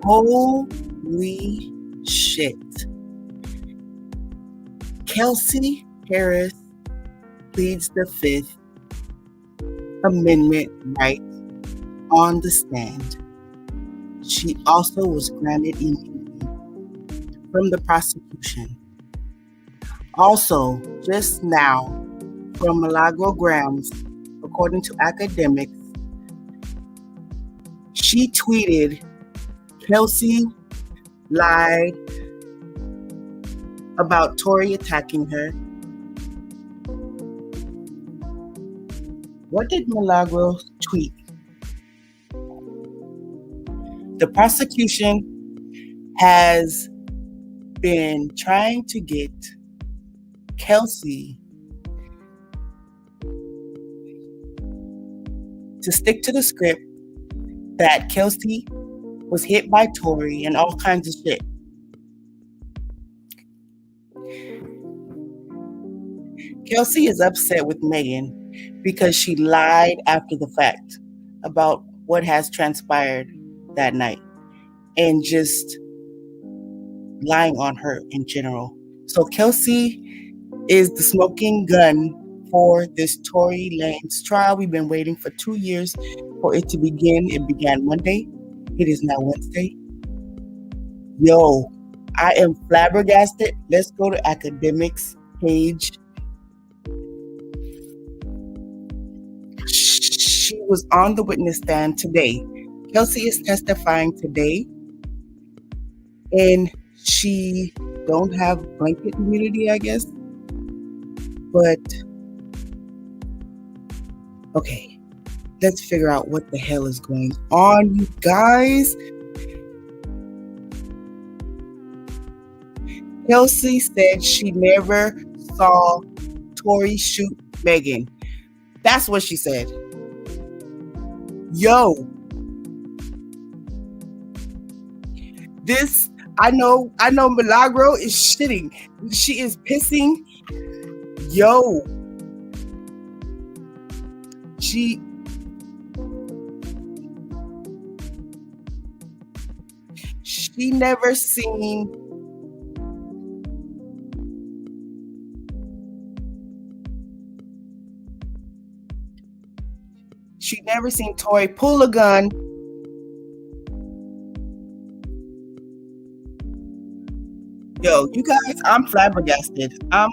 Holy shit. Kelsey Harris pleads the Fifth Amendment right on the stand. She also was granted immunity from the prosecution. Also, just now, from Milagro-Grams, according to academics, she tweeted, Kelsey lied about Tory attacking her. What did Milagro tweet? The prosecution has been trying to get Kelsey to stick to the script that Kelsey was hit by Tory and all kinds of shit. Kelsey is upset with Megan because she lied after the fact about what has transpired that night and just lying on her in general. So Kelsey is the smoking gun for this Tory Lanez trial. We've been waiting for 2 years for it to begin. It began Monday. It is now Wednesday. Yo, I am flabbergasted. Let's go to academics page. She was on the witness stand today. Kelsey is testifying today, and she don't have blanket immunity, I guess. But okay, let's figure out what the hell is going on, you guys. Kelsey said she never saw Tory shoot Megan. That's what she said. Yo, this, I know Milagro is shitting. She is pissing. Yo, she never seen Tory pull a gun. Yo, you guys, I'm flabbergasted. I'm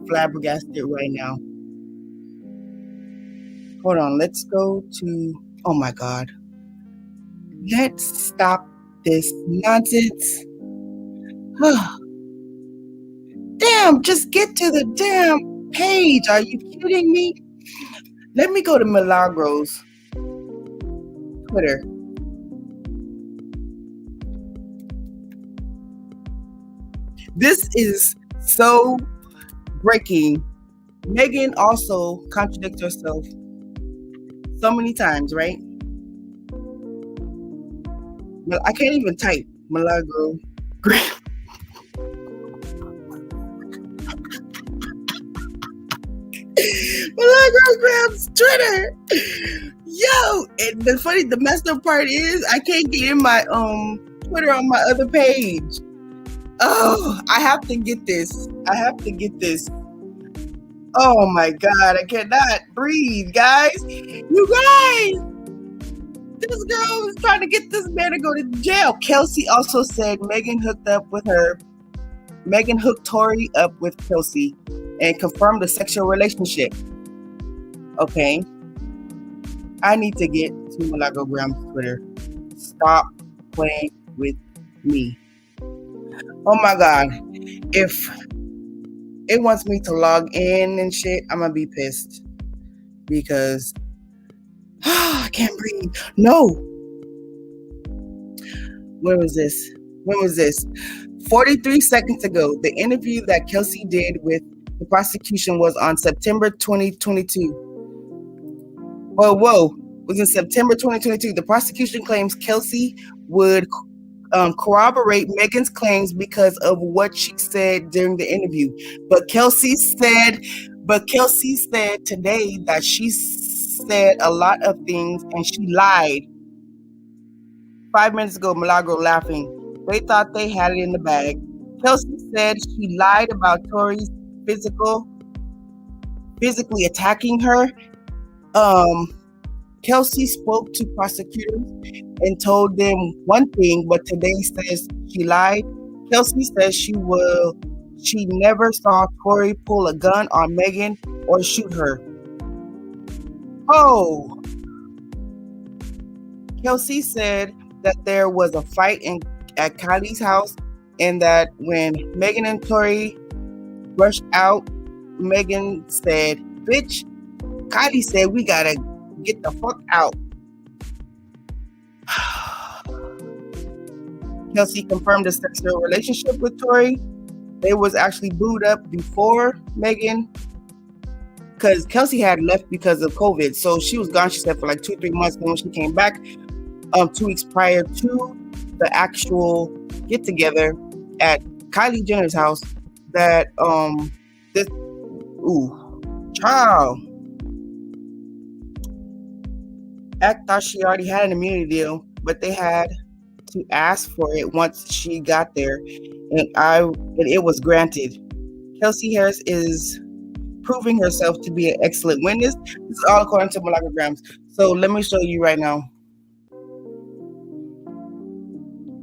flabbergasted right now. Hold on, let's go to, oh my God. Let's stop this nonsense. Damn, just get to the damn page. Are you kidding me? Let me go to Milagro's Twitter. This is so breaking. Megan also contradicts herself so many times, right? Well, I can't even type Milagro. Milagro-Grams Twitter. Yo, and the messed up part is I can't get in my Twitter on my other page. Oh, I have to get this. Oh my God, I cannot breathe, guys. You guys, this girl is trying to get this man to go to jail. Kelsey also said Megan hooked Tory up with Kelsey and confirmed a sexual relationship. Okay. I need to get to Milagro-Grams Twitter. Stop playing with me. Oh my God. If it wants me to log in and shit, I'm gonna be pissed. Because I can't breathe. No. When was this? 43 seconds ago. The interview that Kelsey did with the prosecution was on September 2022. Was in September 2022. The prosecution claims Kelsey would corroborate Megan's claims because of what she said during the interview. But Kelsey said today that she said a lot of things and she lied. 5 minutes ago, Milagro laughing. They thought they had it in the bag. Kelsey said she lied about Tory's physically attacking her. Kelsey spoke to prosecutors and told them one thing, but today says she lied. Kelsey says she never saw Tory pull a gun on Megan or shoot her. Oh, Kelsey said that there was a fight at Kylie's house and that when Megan and Tory rushed out, Megan said, "Bitch," Kylie said, "We gotta get the fuck out." Kelsey confirmed a sexual relationship with Tory. They was actually booed up before Megan, because Kelsey had left because of COVID. So she was gone, she said, for like 2-3 months. And when she came back 2 weeks prior to the actual get together at Kylie Jenner's house, that child act thought she already had an immunity deal, but they had to ask for it once she got there, and it was granted. Kelsey Harris is proving herself to be an excellent witness. This is all according to Malacograms. So let me show you right now.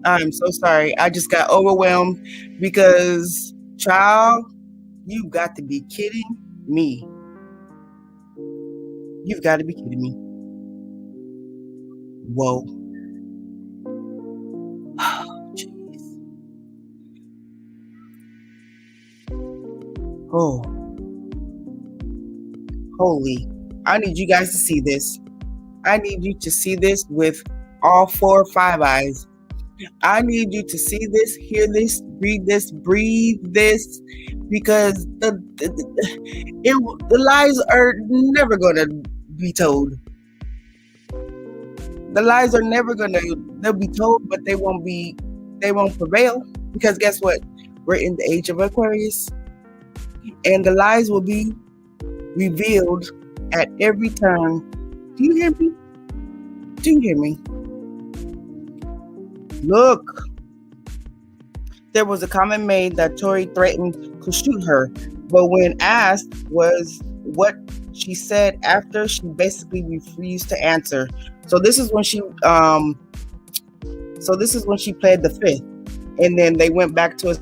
I'm so sorry. I just got overwhelmed because, child, you've got to be kidding me. You've got to be kidding me. Whoa. Oh, jeez. Oh. Holy. I need you guys to see this. I need you to see this with all 4 or 5 eyes. I need you to see this, hear this, breathe this, because the lies are never going to be told. The lies are never they'll be told, but they won't prevail, because guess what? We're in the age of Aquarius, and the lies will be revealed at every turn. Do you hear me? Do you hear me? Look, there was a comment made that Tory threatened to shoot her, but when asked was what she said after, she basically refused to answer. So this is when she pled the fifth, and then they went back to a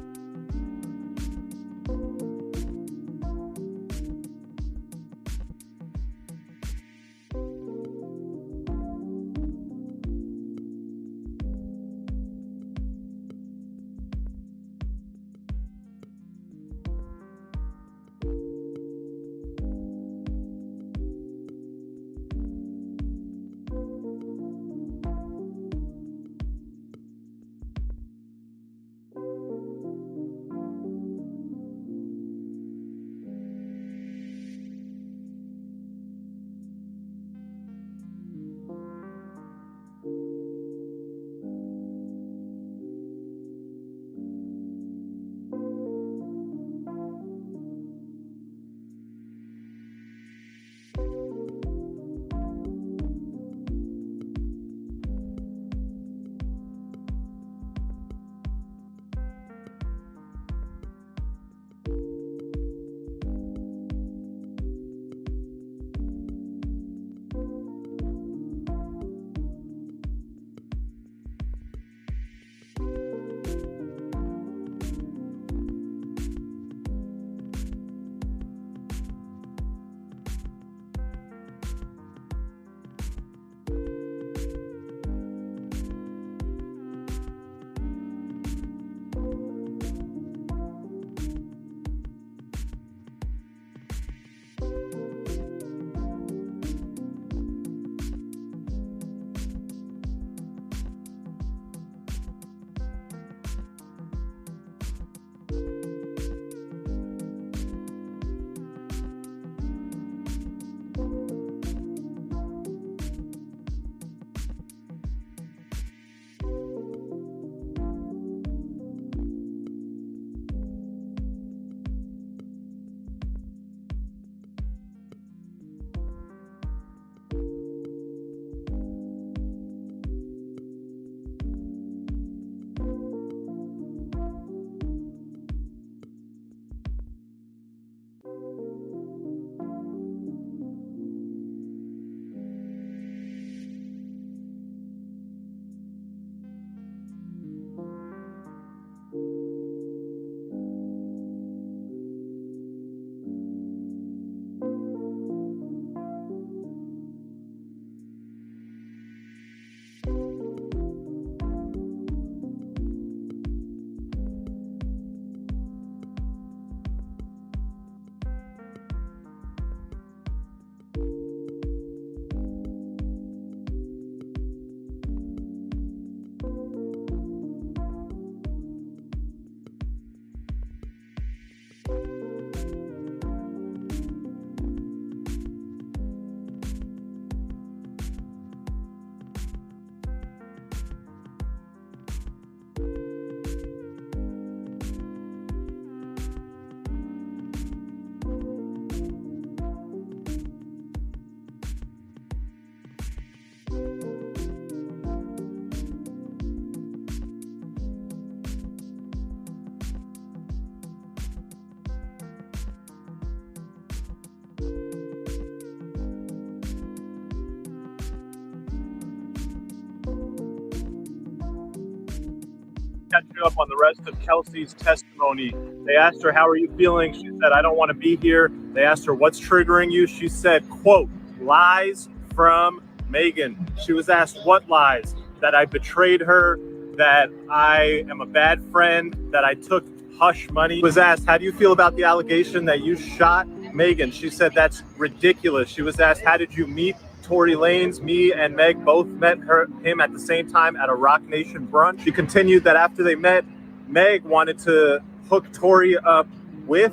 catch you up on the rest of Kelsey's testimony. They asked her, how are you feeling? She said, I don't want to be here. They asked her, what's triggering you? She said, quote, lies from Megan. She was asked, what lies? That I betrayed her, that I am a bad friend, that I took hush money. Was asked, how do you feel about the allegation that you shot Megan? She said, that's ridiculous. She was asked, how did you meet Tory Lanez? Me and Meg both met him at the same time at a Rock Nation brunch. She continued that after they met, Meg wanted to hook Tory up with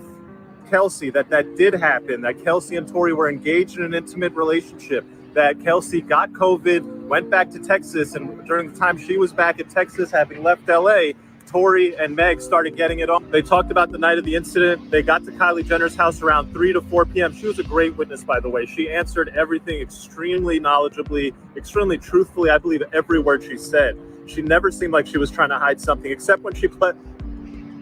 Kelsey, that did happen, that Kelsey and Tory were engaged in an intimate relationship, that Kelsey got COVID, went back to Texas, and during the time she was back in Texas, having left LA, Tory and Meg started getting it on. They talked about the night of the incident. They got to Kylie Jenner's house around 3 to 4 p.m. She was a great witness, by the way. She answered everything extremely knowledgeably, extremely truthfully. I believe every word she said. She never seemed like she was trying to hide something, except when she pled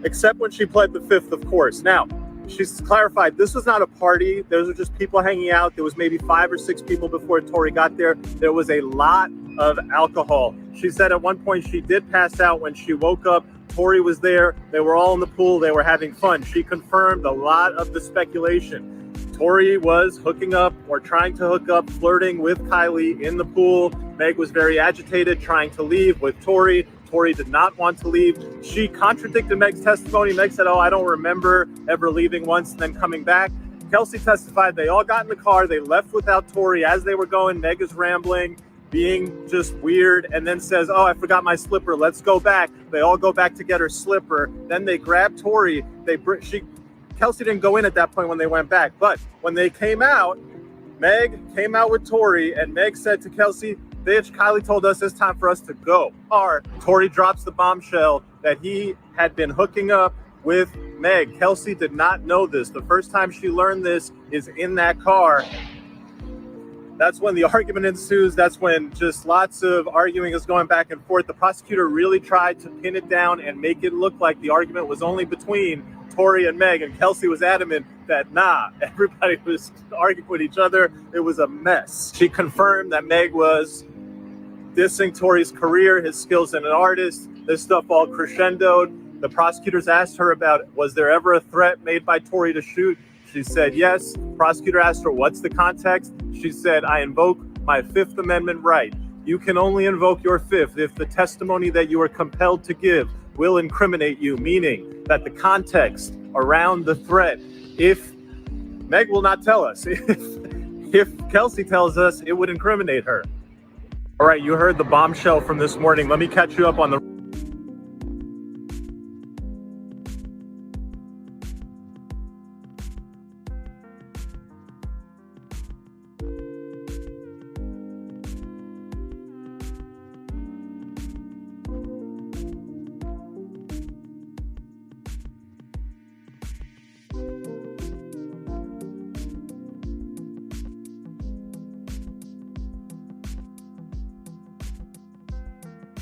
the fifth, of course. Now, she's clarified this was not a party. Those were just people hanging out. There was maybe 5 or 6 people before Tory got there. There was a lot of alcohol. She said at one point she did pass out. When she woke up, Tory was there. They were all in the pool. They were having fun. She confirmed a lot of the speculation. Tory was hooking up or trying to hook up, flirting with Kylie in the pool. Meg was very agitated, trying to leave with Tory. Tory did not want to leave. She contradicted Meg's testimony. Meg said, I don't remember ever leaving once and then coming back. Kelsey testified they all got in the car. They left without Tory. As they were going, Meg is rambling, being just weird, and then says, I forgot my slipper. Let's go back. They all go back to get her slipper. Then they grab Tory. Kelsey didn't go in at that point when they went back. But when they came out, Meg came out with Tory, and Meg said to Kelsey, bitch, Kylie told us it's time for us to go. Tory drops the bombshell that he had been hooking up with Meg. Kelsey did not know this. The first time she learned this is in that car. That's when the argument ensues. That's when just lots of arguing is going back and forth. The prosecutor really tried to pin it down and make it look like the argument was only between Tory and Meg, and Kelsey was adamant that everybody was arguing with each other. It was a mess. She confirmed that Meg was dissing Tory's career, his skills as an artist. This stuff all crescendoed. The prosecutors asked her about, was there ever a threat made by Tory to shoot? She said yes. Prosecutor asked her, what's the context? She said, I invoke my Fifth Amendment right. You can only invoke your fifth if the testimony that you are compelled to give will incriminate you, meaning that the context around the threat, if Meg will not tell us, if Kelsey tells us, it would incriminate her. All right, you heard the bombshell from this morning. Let me catch you up on the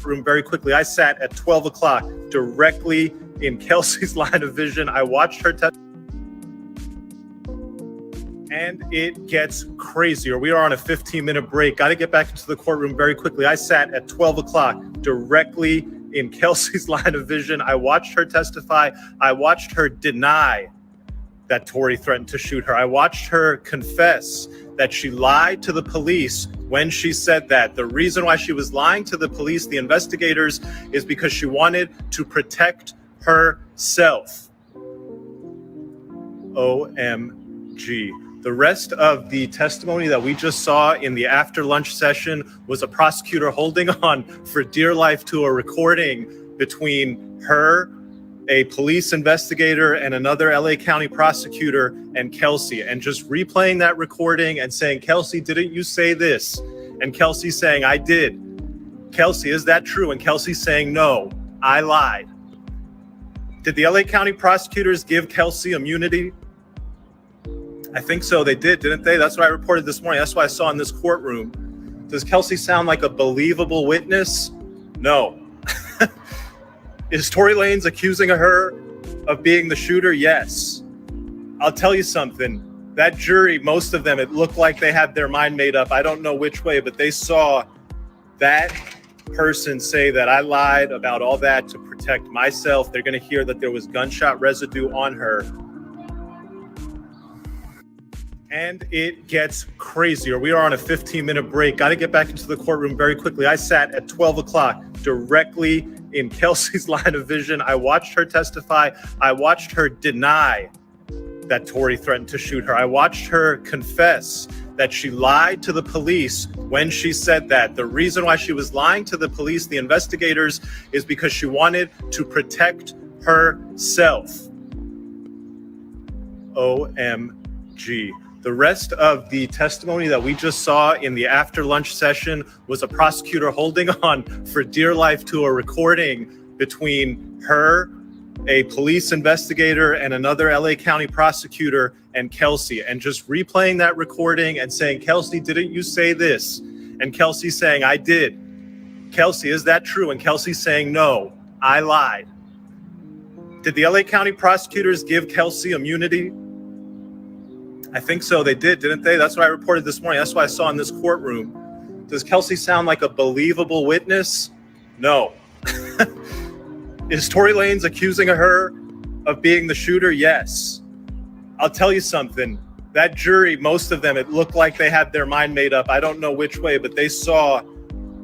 room very quickly. I sat at 12 o'clock directly in Kelsey's line of vision. I watched her and it gets crazier. We are on a 15-minute break. Got to get back into the courtroom very quickly. I sat at 12 o'clock directly in Kelsey's line of vision. I watched her testify. I watched her deny that Tory threatened to shoot her. I watched her confess that she lied to the police when she said that. The reason why she was lying to the police, the investigators, is because she wanted to protect herself. OMG. The rest of the testimony that we just saw in the after lunch session was a prosecutor holding on for dear life to a recording between her, a police investigator, and another LA County prosecutor, and Kelsey, and just replaying that recording and saying, Kelsey, didn't you say this? And Kelsey saying, I did. Kelsey, is that true? And Kelsey saying, no, I lied. Did the LA County prosecutors give Kelsey immunity? I think so. They did, didn't they? That's what I reported this morning. That's what I saw in this courtroom. Does Kelsey sound like a believable witness? No. Is Tory Lanez accusing her of being the shooter? Yes. I'll tell you something. That jury, most of them, it looked like they had their mind made up. I don't know which way, but they saw that person say that I lied about all that to protect myself. They're going to hear that there was gunshot residue on her. And it gets crazier. We are on a 15-minute break. Got to get back into the courtroom very quickly. I sat at 12 o'clock directly in Kelsey's line of vision. I watched her testify. I watched her deny that Tory threatened to shoot her. I watched her confess that she lied to the police when she said that. The reason why she was lying to the police, the investigators, is because she wanted to protect herself. OMG. The rest of the testimony that we just saw in the after lunch session was a prosecutor holding on for dear life to a recording between her, a police investigator, and another LA County prosecutor, and Kelsey, and just replaying that recording and saying, Kelsey, didn't you say this? And Kelsey saying, I did. Kelsey, is that true? And Kelsey saying, no, I lied. Did the LA County prosecutors give Kelsey immunity? I think so. They did, didn't they? That's what I reported this morning. That's what I saw in this courtroom. Does Kelsey sound like a believable witness? No. Is Tory Lanez accusing her of being the shooter? Yes. I'll tell you something. That jury, most of them, it looked like they had their mind made up. I don't know which way, but they saw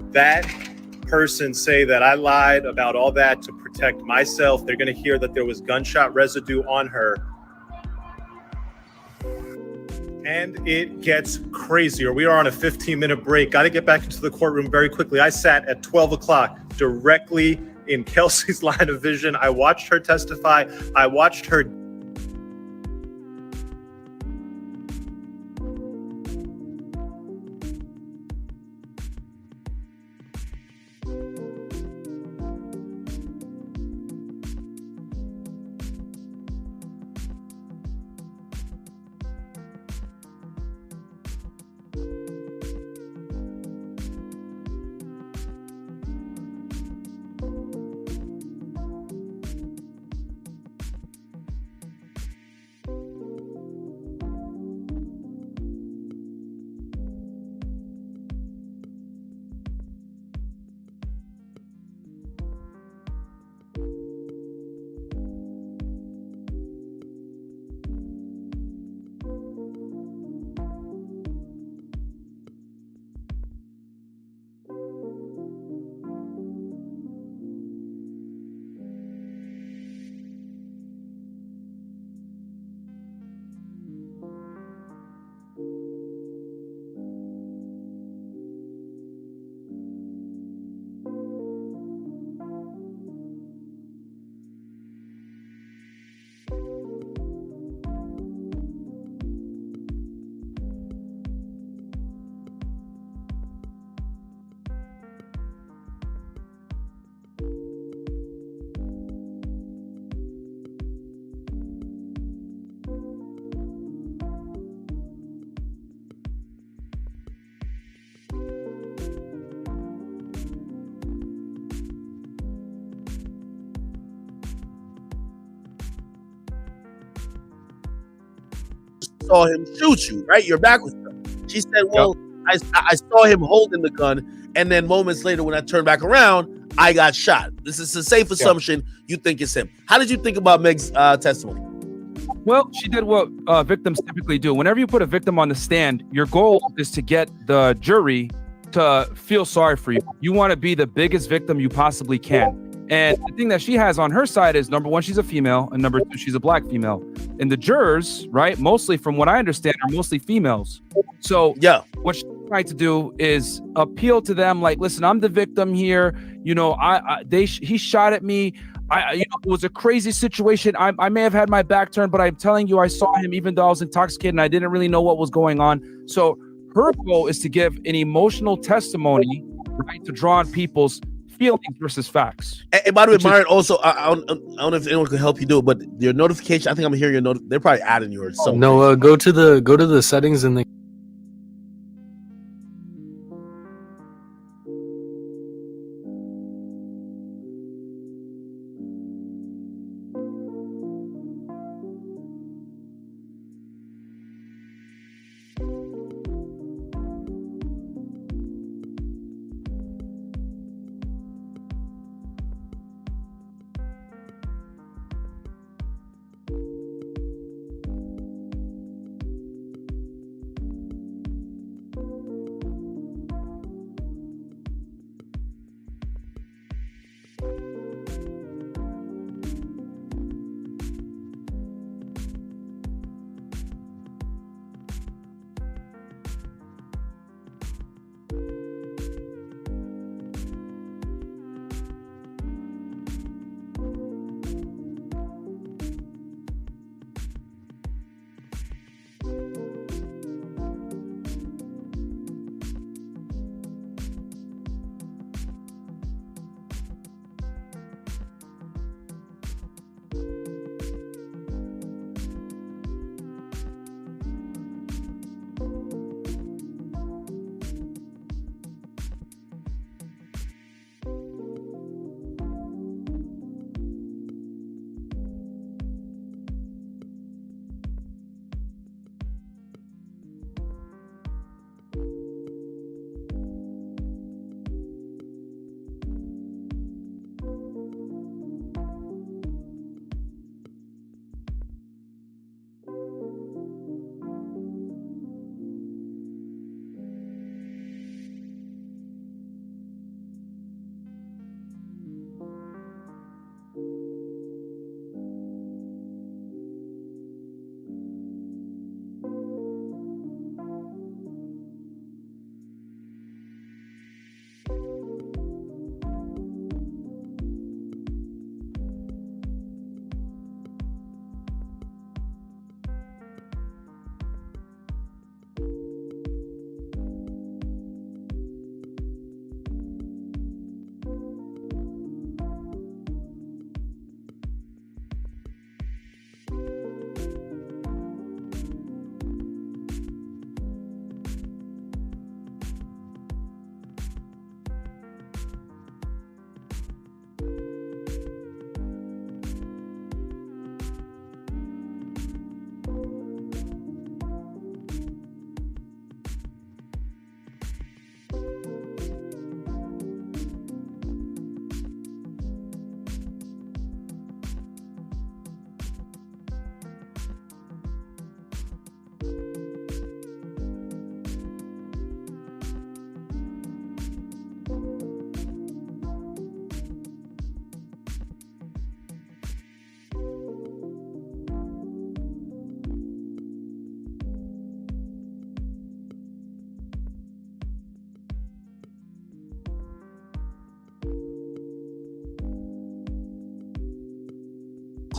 that person say that I lied about all that to protect myself. They're going to hear that there was gunshot residue on her. And it gets crazier. We are on a 15-minute break. Got to get back into the courtroom very quickly. I sat at 12 o'clock directly in Kelsey's line of vision. I watched her testify. I watched her. Saw him shoot you, right? You're back with her. She said, well, yep. I saw him holding the gun, and then moments later when I turned back around, I got shot. This is a safe assumption. You think it's him. How did you think about Meg's testimony? Well, she did what victims typically do. Whenever you put a victim on the stand, your goal is to get the jury to feel sorry for you. You want to be the biggest victim you possibly can. And the thing that she has on her side is, number one, she's a female, and number two, she's a black female. And the jurors, right, mostly from what I understand, are mostly females. So yeah, what she's trying to do is appeal to them, like, listen, I'm the victim here. You know, he shot at me. It was a crazy situation. I may have had my back turned, but I'm telling you, I saw him even though I was intoxicated and I didn't really know what was going on. So her goal is to give an emotional testimony, right, to draw on people's feelings versus facts. And by the way, Myron, also, I don't know if anyone can help you do it, but your notification, I think I'm hearing your they're probably adding yours. No, go to the settings in the.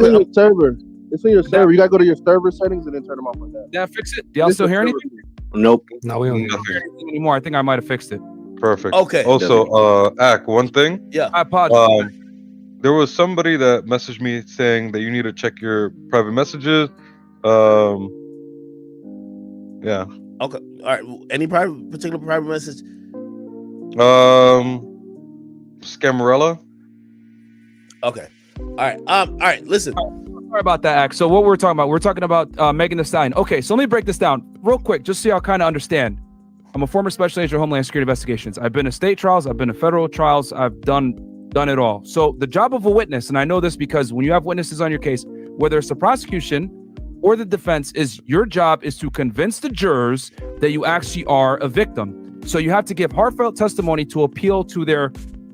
quick. your server. It's in your server. You gotta go to your server settings and then turn them off like that. Did I fix it? Do y'all still hear anything? Nope. No, we don't. I don't hear anything anymore. I think I might have fixed it. Perfect. Okay. Also, Ak, one thing. Yeah. I apologize. There was somebody that messaged me saying that you need to check your private messages. Yeah. Okay. All right. Any particular private message? Scamarella. Okay. All right. All right. Listen. Sorry about that, Ak. So what we're talking about Megan Thee Stallion. Okay, so let me break this down real quick, just so y'all kind of understand. I'm a former special agent of Homeland Security Investigations. I've been to state trials. I've been to federal trials. I've done it all. So the job of a witness, and I know this because when you have witnesses on your case, whether it's the prosecution or the defense, is your job is to convince the jurors that you actually are a victim. So you have to give heartfelt testimony to appeal to their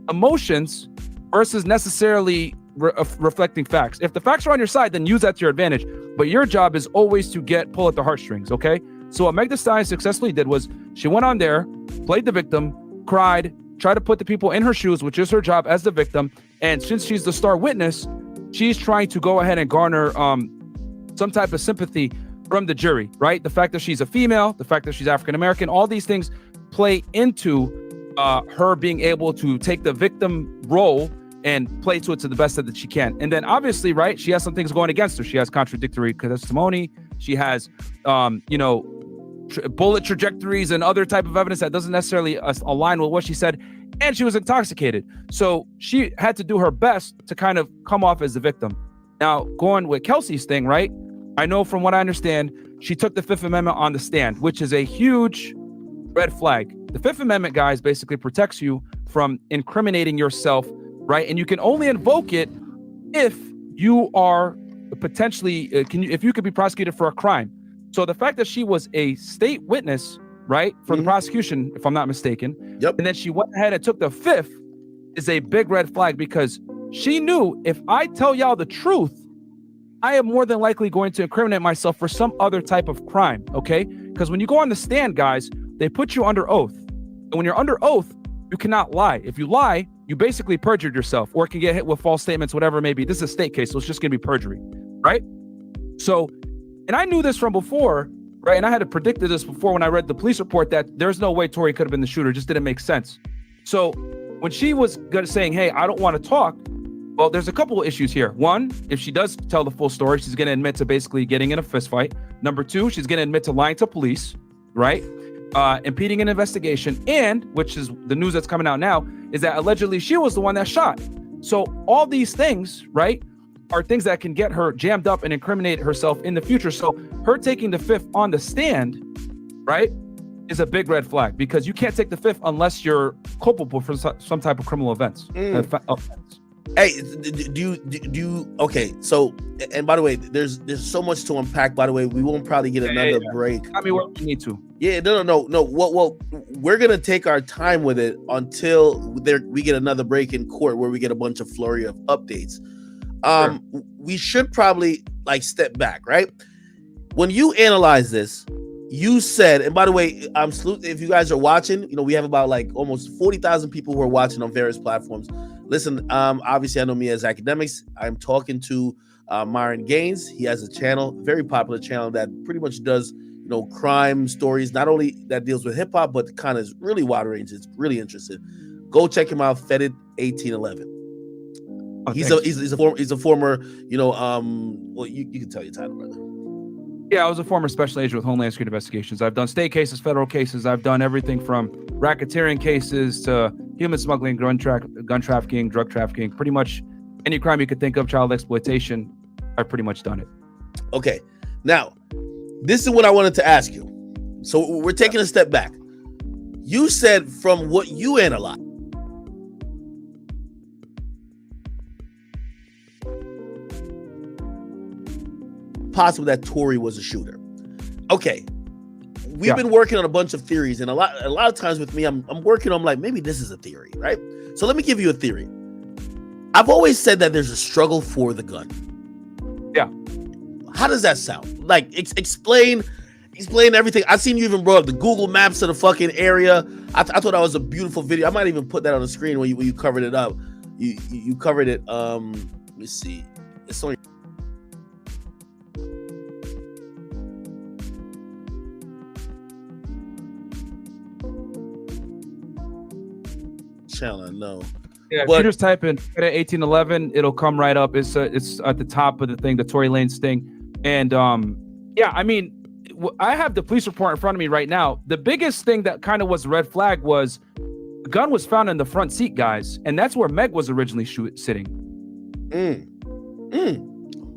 emotions versus necessarily reflecting facts. If the facts are on your side, then use that to your advantage. But your job is always to pull at the heartstrings, okay? So what Meg Thee Stallion successfully did was she went on there, played the victim, cried, tried to put the people in her shoes, which is her job as the victim. And since she's the star witness, she's trying to go ahead and garner some type of sympathy from the jury, right? The fact that she's a female, the fact that she's African-American, all these things play into her being able to take the victim role and play to it to the best that she can. And then obviously, right, she has some things going against her. She has contradictory testimony. She has, bullet trajectories and other type of evidence that doesn't necessarily align with what she said. And she was intoxicated. So she had to do her best to kind of come off as the victim. Now, going with Kelsey's thing, right? I know from what I understand, she took the Fifth Amendment on the stand, which is a huge red flag. The Fifth Amendment, guys, basically protects you from incriminating yourself, right? And you can only invoke it if you are potentially, if you could be prosecuted for a crime. So the fact that she was a state witness, right, for the prosecution, if I'm not mistaken, and then she went ahead and took the fifth is a big red flag because she knew if I tell y'all the truth, I am more than likely going to incriminate myself for some other type of crime, okay? Because when you go on the stand, guys, they put you under oath. And when you're under oath, you cannot lie. If you lie, you basically perjured yourself or can get hit with false statements, whatever it may be. This is a state case, so it's just going to be perjury, right? So, and I knew this from before, right? And I had predicted this before when I read the police report that there's no way Tory could have been the shooter. It just didn't make sense. So when she was saying, hey, I don't want to talk, well, there's a couple of issues here. One, if she does tell the full story, she's going to admit to basically getting in a fist fight. Number two, she's going to admit to lying to police, right? Impeding an investigation, and which is the news that's coming out now, is that allegedly she was the one that shot. So all these things, right, are things that can get her jammed up and incriminate herself in the future. So her taking the fifth on the stand, right, is a big red flag because you can't take the fifth unless you're culpable for some type of criminal offense. Hey, do you okay? So, and by the way, there's so much to unpack. By the way, we won't probably get another break. I mean, what we need to. Yeah, no. Well, we're gonna take our time with it until we get another break in court where we get a bunch of flurry of updates. Sure. We should probably step back, right? When you analyze this, you said, and by the way, if you guys are watching, we have about almost 40,000 people who are watching on various platforms. Listen, obviously I know me as academics. I'm talking to Myron Gaines. He has a channel, very popular channel that pretty much does, crime stories, not only that deals with hip hop, but kind of is really wide range. It's really interesting. Go check him out, Fetid 1811. Oh, he's a former, well, you can tell your title, brother. Yeah, I was a former special agent with Homeland Security Investigations. I've done state cases, federal cases. I've done everything from racketeering cases to human smuggling, gun trafficking, drug trafficking. Pretty much any crime you could think of, child exploitation, I've pretty much done it. Okay. Now, this is what I wanted to ask you. So we're taking a step back. You said from what you analyzed, possible that Tory was a shooter. Okay. We've been working on a bunch of theories, and a lot of times with me, I'm working on maybe this is a theory, right? So let me give you a theory. I've always said that there's a struggle for the gun. Yeah. How does that sound? Explain everything. I've seen you even brought up the Google Maps of the fucking area. I thought that was a beautiful video. I might even put that on the screen when you covered it up. You covered it. Let me see. It's on. channel. No. Yeah, But- if you just type in 1811, it'll come right up. It's at the top of the thing, the Tory Lanez thing, and yeah, I mean, I have the police report in front of me right now. The biggest thing that kind of was a red flag was the gun was found in the front seat, guys, and that's where Meg was originally sitting.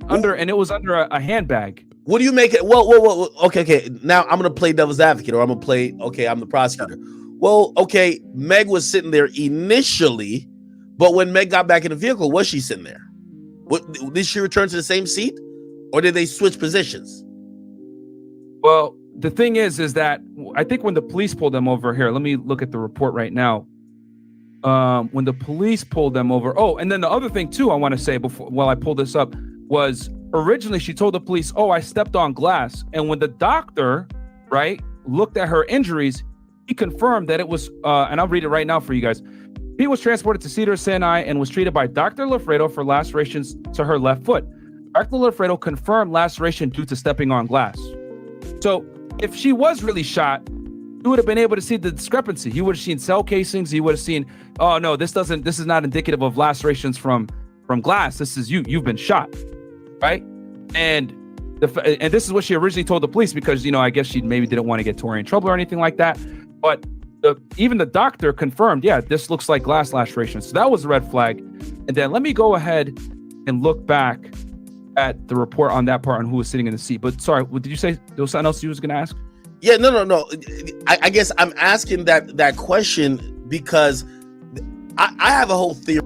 Under, and it was under a handbag. What do you make it? Well, okay. Now I'm gonna play devil's advocate, or I'm gonna play. Okay, I'm the prosecutor. Well, okay, Meg was sitting there initially, but when Meg got back in the vehicle, was she sitting there? Did she return to the same seat, or did they switch positions? Well, the thing is that I think when the police pulled them over here, let me look at the report right now. When the police pulled them over, and then the other thing too, I want to say while I pull this up, was originally she told the police, I stepped on glass. And when the doctor, right, looked at her injuries, he confirmed that it was, and I'll read it right now for you guys. He was transported to Cedars-Sinai and was treated by Dr. Lafredo for lacerations to her left foot. Dr. Lafredo confirmed laceration due to stepping on glass. So if she was really shot, you would have been able to see the discrepancy. You would have seen cell casings. You would have seen, oh no, this is not indicative of lacerations from glass. This is you've been shot, right? And this is what she originally told the police because, I guess she maybe didn't want to get Tory in trouble or anything like that. But even the doctor confirmed, yeah, this looks like glass lacerations. So that was a red flag. And then let me go ahead and look back at the report on that part on who was sitting in the seat. But sorry, did you say there was something else you was going to ask? Yeah, no. I guess I'm asking that question because I have a whole theory